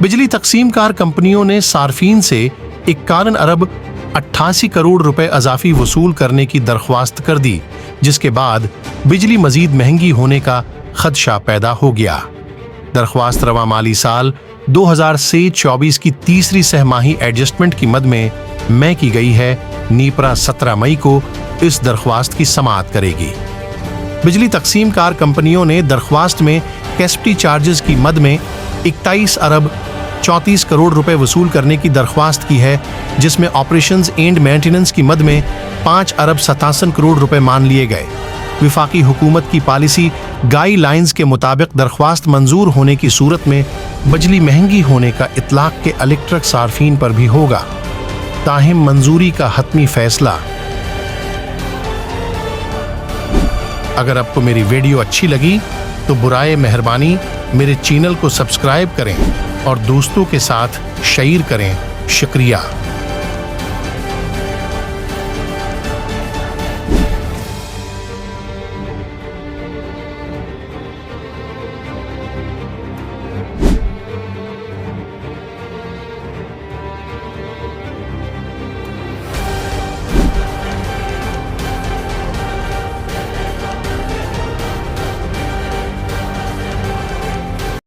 बिजली तकसीमकार कंपनियों ने सार्फिन से 51 अरब 88 करोड़ रुपए अजाफी वसूल करने की दरख्वास्त कर दी, जिसके बाद बिजली मजीद महंगी होने का खदशा पैदा हो गया। दरख्वास्त रवा माली साल 2023-24 की तीसरी सहमाही एडजस्टमेंट की मद में मैं की गई है। नीपरा 17 मई को इस दरख्वास्त की समाअत करेगी। बिजली तकसीमकार कंपनियों ने दरख्वास्त में कैस्पिटी चार्जेस की मद में 21 अरब 34 करोड़ रुपए वसूल करने की दरख्वास्त की है, जिसमें ऑपरेशंस एंड मेंटेनेंस की मद में 5 अरब 57 करोड़ रुपए मान लिए गए। विफाकी हुकूमत की पॉलिसी गाइडलाइंस के मुताबिक दरख्वास्त मंजूर होने की सूरत में बिजली महंगी होने का इतलाक के इलेक्ट्रिक सार्फिन पर भी होगा। ताहिम मंजूरी का हतमी फैसला। अगर आपको मेरी वीडियो अच्छी लगी तो बुराए मेहरबानी मेरे चैनल को सब्सक्राइब करें और दोस्तों के साथ शेयर करें। शुक्रिया।